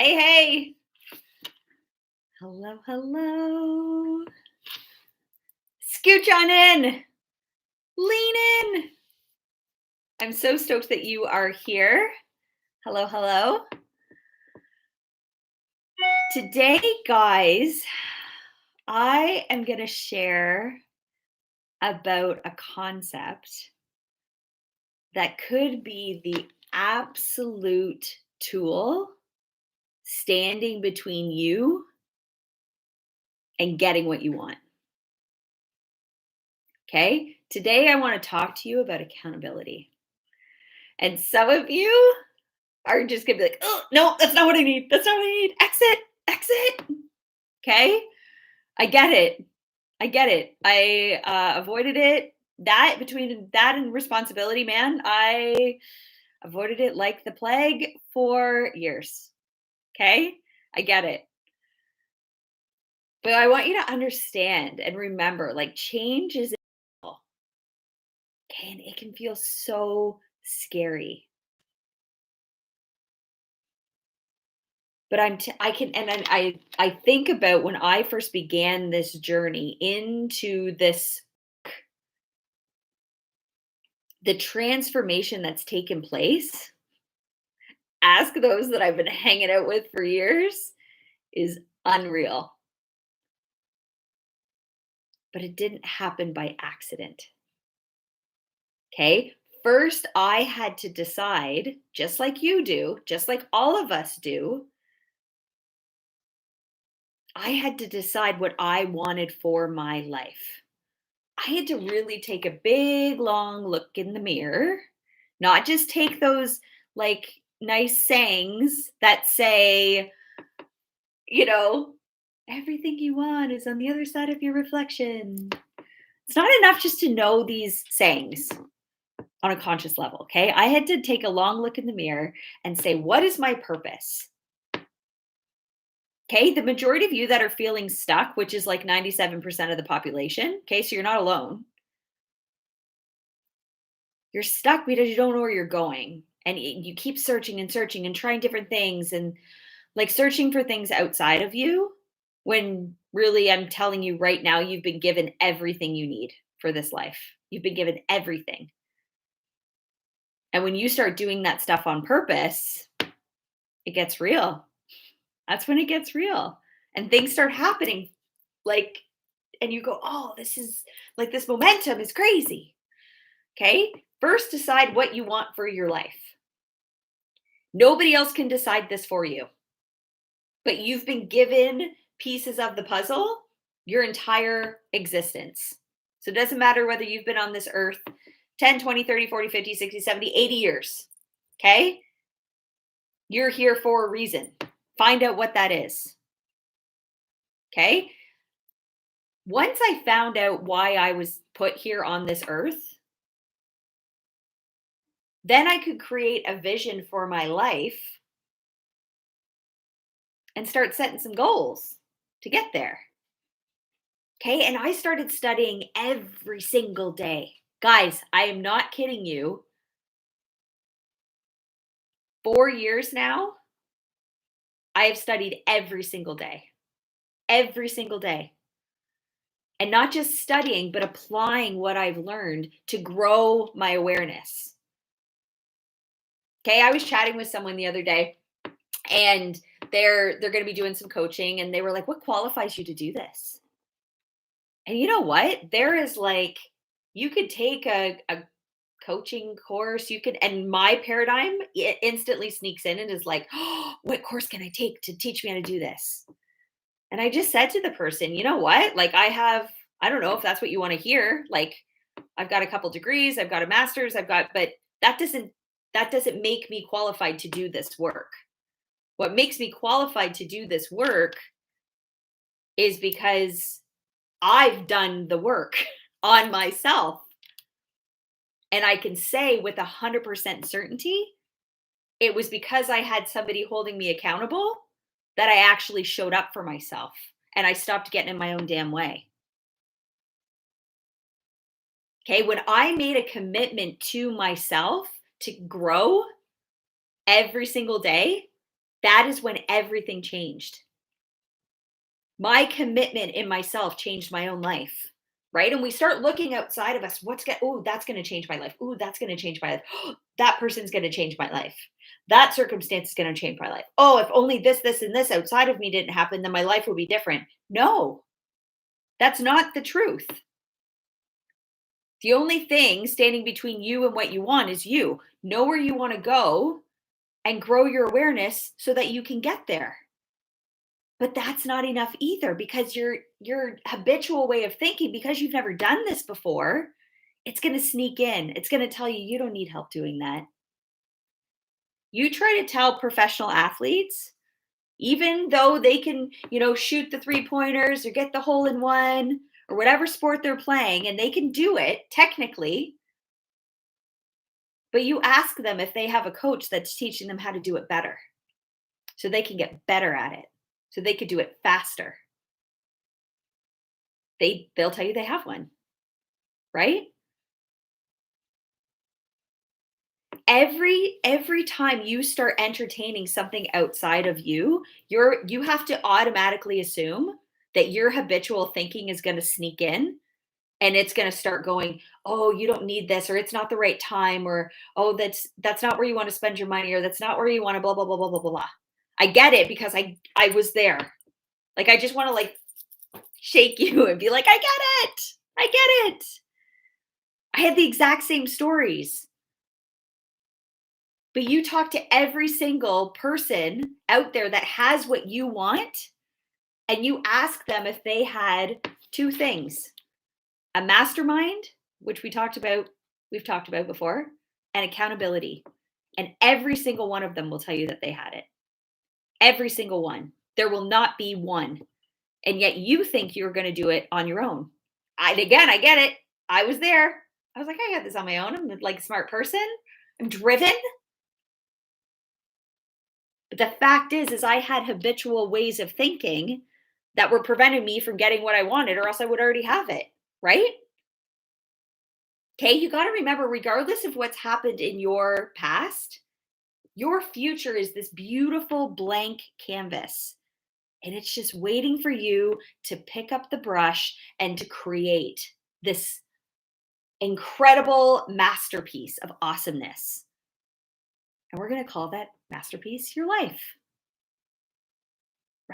Hey, hey. Hello, hello. Scooch on in. Lean in. I'm so stoked that you are here. Hello, hello. Today, guys, I am going to share about a concept that could be the absolute tool standing between you and getting what you want. Okay? Today, I want to talk to you about accountability. And some of you are just gonna be like, oh, no, that's not what I need. That's not what I need. Exit, exit. Okay. I get it. I get it. I avoided it. That between that and responsibility, man, I avoided it like the plague for years. Okay. I get it. But I want you to understand and remember like change is inevitable. Okay. And it can feel so scary. But I can and then I think about when I first began this journey into this the transformation that's taken place, ask those that I've been hanging out with for years, is unreal. But it didn't happen by accident. Okay? First, I had to decide, just like you do, just like all of us do, I had to decide what I wanted for my life. I had to really take a big, long look in the mirror, not just take those like nice sayings that say, you know, everything you want is on the other side of your reflection. It's not enough just to know these sayings on a conscious level. Okay. I had to take a long look in the mirror and say, what is my purpose? Okay. The majority of you that are feeling stuck, which is like 97% of the population. Okay. So you're not alone. You're stuck because you don't know where you're going, and you keep searching and searching and trying different things and like searching for things outside of you when really I'm telling you right now you've been given everything you need for this life. You've been given everything. And when you start doing that stuff on purpose, it gets real. That's when it gets real. And things start happening like and you go, "Oh, this is like this momentum is crazy." Okay? First decide what you want for your life. Nobody else can decide this for you, but you've been given pieces of the puzzle your entire existence. So it doesn't matter whether you've been on this earth 10, 20, 30, 40, 50, 60, 70, 80 years. Okay? You're here for a reason. Find out what that is. Okay? Once I found out why I was put here on this earth, then I could create a vision for my life and start setting some goals to get there. Okay. And I started studying every single day. Guys, I am not kidding you. 4 years now, I have studied every single day. Every single day. And not just studying, but applying what I've learned to grow my awareness. Okay. I was chatting with someone the other day and they're going to be doing some coaching and they were like, what qualifies you to do this? And you know what? There is like, you could take a coaching course, you could, and my paradigm it instantly sneaks in and is like, oh, what course can I take to teach me how to do this? And I just said to the person, you know what? Like, I don't know if that's what you want to hear. Like, I've got a couple degrees, I've got a master's, but that doesn't make me qualified to do this work. What makes me qualified to do this work is because I've done the work on myself. And I can say with 100% certainty, it was because I had somebody holding me accountable that I actually showed up for myself and I stopped getting in my own damn way. Okay. When I made a commitment to myself to grow every single day, That is when everything changed. My commitment in myself changed my own life, right? And we start looking outside of us. Oh, that's going to change my life. Oh, that's going to change my life. That person's going to change my life. That circumstance is going to change my life. Oh, if only this, and this outside of me didn't happen, then my life would be different. No, that's not the truth. The only thing standing between you and what you want is you. Know where you want to go and grow your awareness so that you can get there. But that's not enough either, because your habitual way of thinking, because you've never done this before, it's going to sneak in. It's going to tell you you don't need help doing that. You try to tell professional athletes, even though they can, shoot the three-pointers or get the hole in one or whatever sport they're playing, and they can do it technically, but you ask them if they have a coach that's teaching them how to do it better so they can get better at it, so they could do it faster. They'll tell you they have one, right? Every time you start entertaining something outside of you have to automatically assume that your habitual thinking is going to sneak in, and it's going to start going, oh, you don't need this, or it's not the right time, or oh, that's not where you want to spend your money, or that's not where you want to blah blah blah blah blah blah blah. I get it, because I was there. Like, I just want to like shake you and be like, I get it. I get it. I had the exact same stories. But you talk to every single person out there that has what you want, and you ask them if they had two things: a mastermind, which we've talked about before, and accountability. And every single one of them will tell you that they had it. Every single one. There will not be one. And yet you think you're going to do it on your own. I get it. I was there. I was like, I got this on my own. I'm like a smart person. I'm driven. But the fact is I had habitual ways of thinking that were preventing me from getting what I wanted, or else I would already have it, right? Okay, you got to remember, regardless of what's happened in your past, your future is this beautiful blank canvas. And it's just waiting for you to pick up the brush and to create this incredible masterpiece of awesomeness. And we're going to call that masterpiece your life.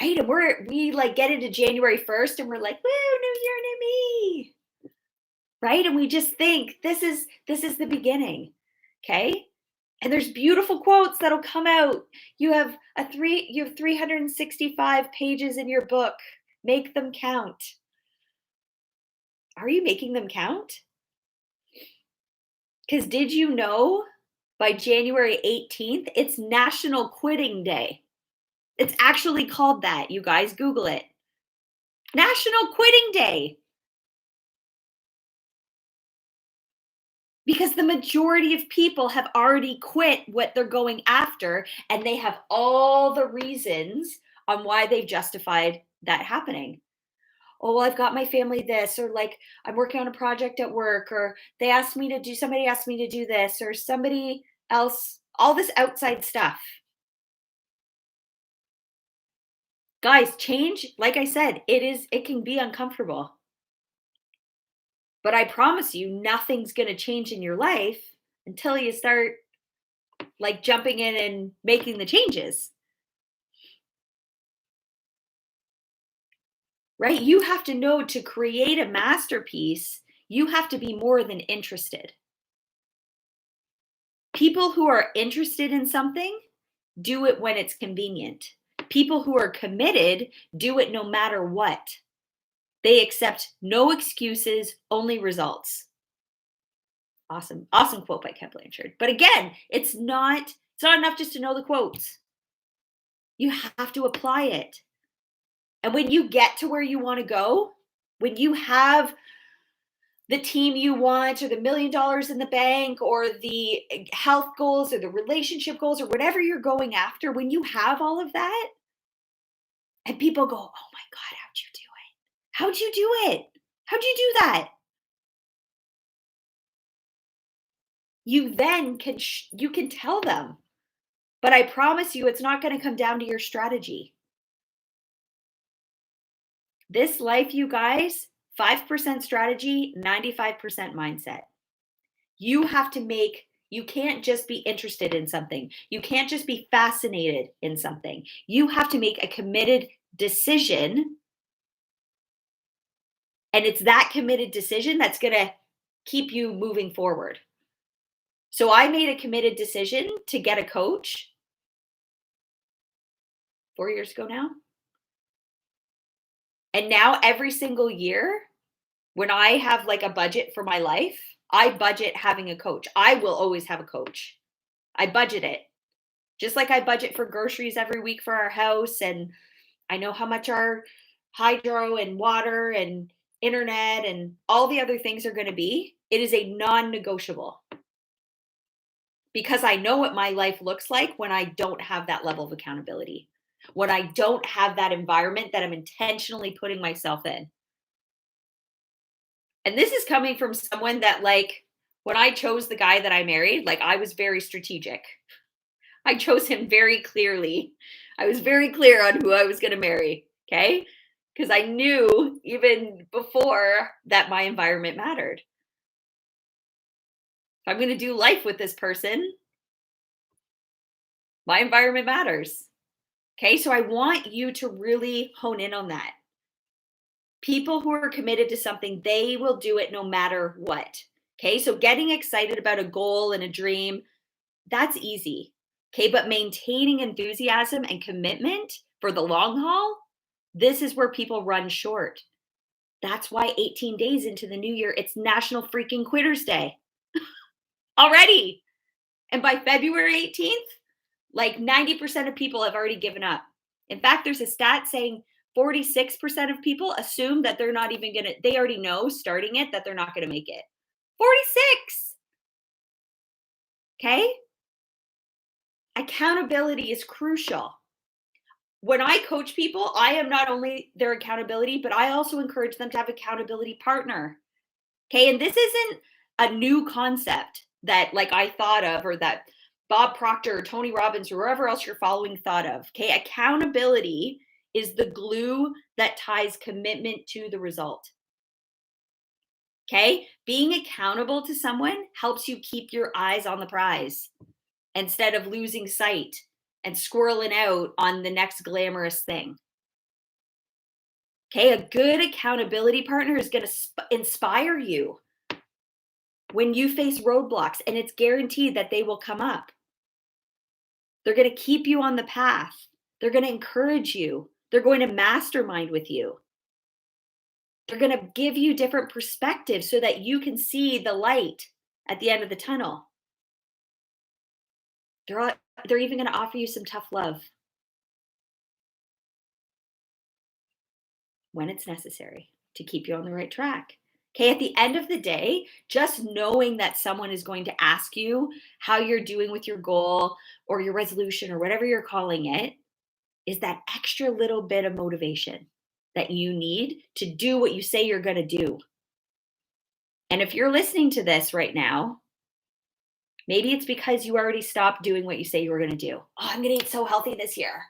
Right? And we like get into January 1st and we're like, woo, new year, new me. Right? And we just think this is the beginning. Okay? And there's beautiful quotes that'll come out. You have 365 pages in your book. Make them count. Are you making them count? Because did you know by January 18th, it's National Quitting Day? It's actually called that. You guys Google it. National Quitting Day. Because the majority of people have already quit what they're going after, and they have all the reasons on why they've justified that happening. Oh, well, I've got my family this, or like I'm working on a project at work, or somebody asked me to do this, or somebody else, all this outside stuff. Guys, change, like I said, it can be uncomfortable. But I promise you, nothing's going to change in your life until you start like jumping in and making the changes. Right? You have to know, to create a masterpiece, you have to be more than interested. People who are interested in something do it when it's convenient. People who are committed do it no matter what. They accept no excuses, only results. Awesome. Awesome quote by Ken Blanchard. But again, it's not enough just to know the quotes. You have to apply it. And when you get to where you want to go, when you have the team you want, or the $1 million in the bank, or the health goals, or the relationship goals, or whatever you're going after, when you have all of that, and people go, oh my God, how'd you do it? How'd you do it? How'd you do that? You then you can tell them, But I promise you, it's not going to come down to your strategy. This life, you guys, 5% strategy, 95% mindset. You have to you can't just be interested in something. You can't just be fascinated in something. You have to make a committed decision. And it's that committed decision that's going to keep you moving forward. So I made a committed decision to get a coach 4 years ago now. And now every single year, when I have like a budget for my life, I budget having a coach. I will always have a coach. I budget it. Just like I budget for groceries every week for our house, and I know how much our hydro and water and internet and all the other things are going to be. It is a non-negotiable because I know what my life looks like when I don't have that level of accountability, when I don't have that environment that I'm intentionally putting myself in. And this is coming from someone that, like, when I chose the guy that I married, like, I was very strategic. I chose him very clearly. I was very clear on who I was going to marry. Okay. Because I knew even before that my environment mattered. If I'm going to do life with this person, my environment matters. Okay. So I want you to really hone in on that. People who are committed to something, they will do it no matter what. Okay. So getting excited about a goal and a dream, that's easy. Okay. But maintaining enthusiasm and commitment for the long haul, this is where people run short. That's why 18 days into the new year, it's National Freaking Quitters Day already. And by February 18th, like 90% of people have already given up. In fact, there's a stat saying 46% of people assume that they're not even going to, they already know starting it that they're not going to make it. 46. Okay. Accountability is crucial. When I coach people, I am not only their accountability, but I also encourage them to have accountability partner. Okay. And this isn't a new concept that like I thought of or that Bob Proctor or Tony Robbins or whoever else you're following thought of. Okay. Accountability is the glue that ties commitment to the result. Okay. Being accountable to someone helps you keep your eyes on the prize instead of losing sight and squirreling out on the next glamorous thing. Okay. A good accountability partner is going to inspire you when you face roadblocks, and it's guaranteed that they will come up. They're going to keep you on the path. They're going to encourage you. They're going to mastermind with you. They're going to give you different perspectives so that you can see the light at the end of the tunnel. They're even going to offer you some tough love when it's necessary to keep you on the right track. Okay, at the end of the day, just knowing that someone is going to ask you how you're doing with your goal or your resolution or whatever you're calling it is that extra little bit of motivation that you need to do what you say you're going to do. And if you're listening to this right now, maybe it's because you already stopped doing what you say you were going to do. Oh, I'm going to eat so healthy this year.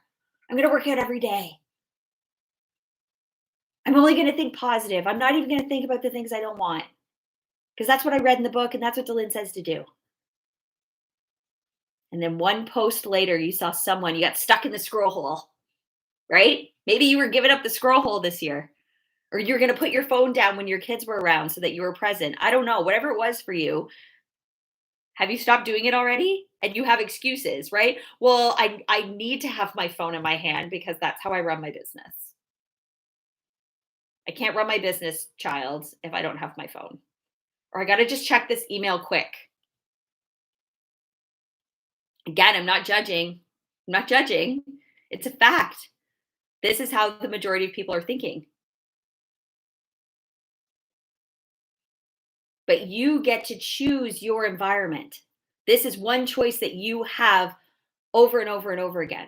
I'm going to work out every day. I'm only going to think positive. I'm not even going to think about the things I don't want. Because that's what I read in the book, and that's what Dylan says to do. And then one post later, you saw someone, you got stuck in the scroll hole, right? Maybe you were giving up the scroll hole this year, or you're going to put your phone down when your kids were around so that you were present. I don't know, whatever it was for you. Have you stopped doing it already? And you have excuses, right? Well, I need to have my phone in my hand because that's how I run my business. I can't run my business, child, if I don't have my phone. Or I got to just check this email quick. Again, I'm not judging. I'm not judging. It's a fact. This is how the majority of people are thinking. But you get to choose your environment. This is one choice that you have over and over and over again.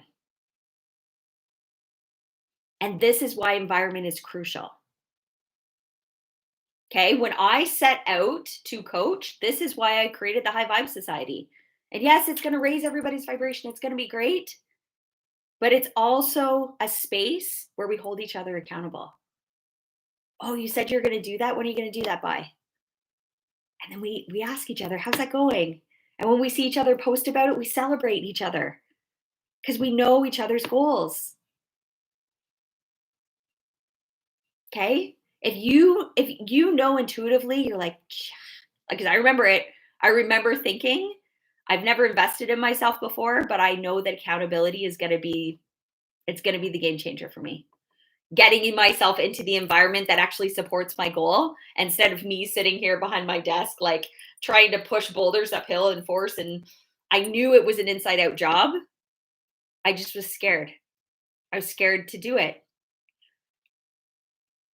And this is why environment is crucial. Okay, when I set out to coach, this is why I created the High Vibe Society. And yes, it's going to raise everybody's vibration. It's going to be great. But it's also a space where we hold each other accountable. Oh, you said you're going to do that. When are you going to do that by? And then we ask each other, how's that going? And when we see each other post about it, we celebrate each other because we know each other's goals. Okay? If you know intuitively, you're like, because I remember it. I remember thinking, I've never invested in myself before, but I know that accountability is going to be, it's going to be the game changer for me. Getting myself into the environment that actually supports my goal instead of me sitting here behind my desk, like trying to push boulders uphill and force. And I knew it was an inside out job. I just was scared. I was scared to do it.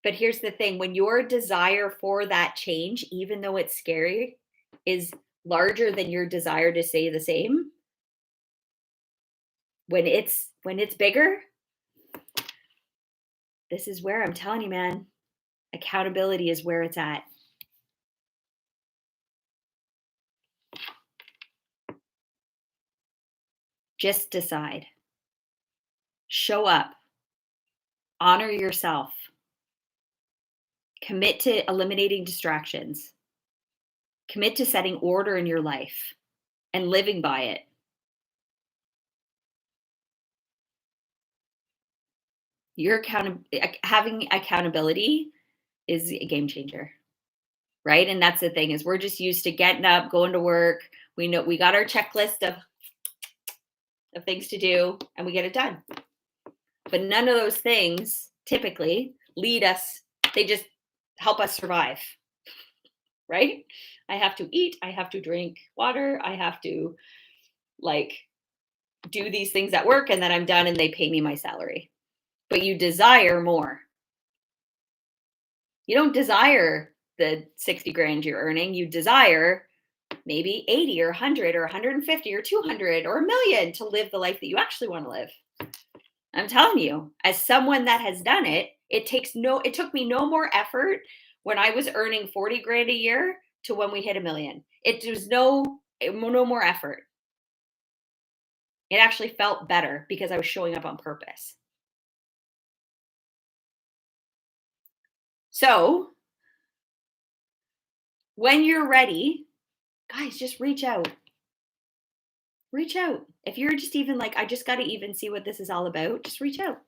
But here's the thing, when your desire for that change, even though it's scary, is larger than your desire to stay the same, when it's bigger, this is where I'm telling you, man, accountability is where it's at. Just decide. Show up. Honor yourself. Commit to eliminating distractions. Commit to setting order in your life and living by it. Having accountability is a game changer, right? And that's the thing, is we're just used to getting up, going to work. We know we got our checklist of things to do, and we get it done. But none of those things typically lead us. They just help us survive, right? I have to eat. I have to drink water. I have to do these things at work, and then I'm done and they pay me my salary. But you desire more. You don't desire the 60 grand you're earning. You desire maybe 80 or 100 or 150 or 200 or a million to live the life that you actually want to live. I'm telling you, as someone that has done it, it took me no more effort when I was earning 40 grand a year to when we hit a million. It was no more effort. It actually felt better because I was showing up on purpose. So when you're ready, guys, just reach out. Reach out. If you're just even like, I just got to even see what this is all about, just reach out.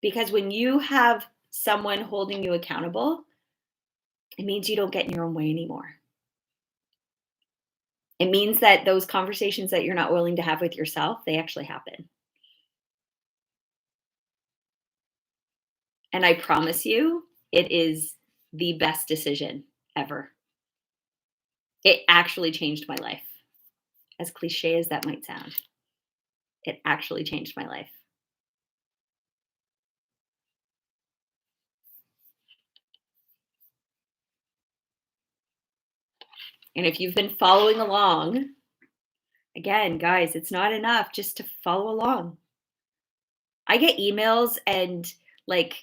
Because when you have someone holding you accountable, it means you don't get in your own way anymore. It means that those conversations that you're not willing to have with yourself, they actually happen. And I promise you, it is the best decision ever. It actually changed my life. As cliche as that might sound, it actually changed my life. And if you've been following along, again, guys, it's not enough just to follow along. I get emails and like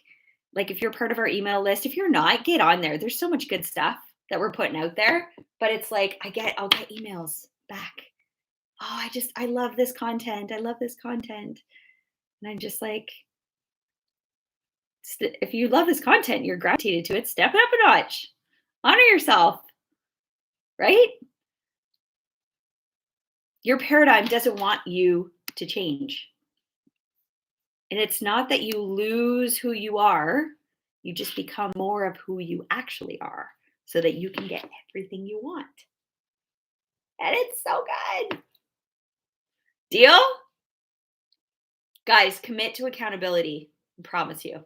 if you're part of our email list, if you're not, get on there. There's so much good stuff that we're putting out there, but it's like I'll get emails back. Oh, I love this content. I love this content. And I'm just like, if you love this content, you're gravitated to it, step it up a notch. Honor yourself, right? Your paradigm doesn't want you to change. And it's not that you lose who you are, you just become more of who you actually are so that you can get everything you want. And it's so good. Deal? Guys, commit to accountability. I promise you.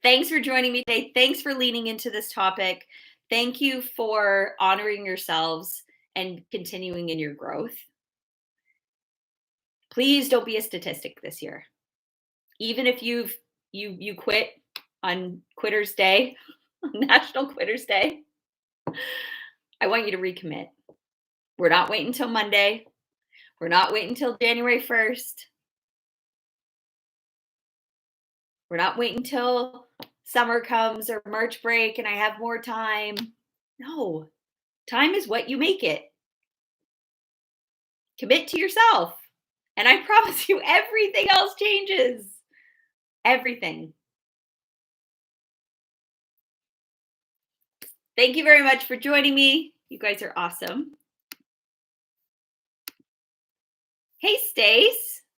Thanks for joining me today. Thanks for leaning into this topic. Thank you for honoring yourselves and continuing in your growth. Please don't be a statistic this year. Even if you quit on Quitter's Day, National Quitter's Day, I want you to recommit. We're not waiting until Monday. We're not waiting until January 1st. We're not waiting until summer comes or March break and I have more time. No. Time is what you make it. Commit to yourself. And I promise you, everything else changes. Everything. Thank you very much for joining me. You guys are awesome. Hey, Stace.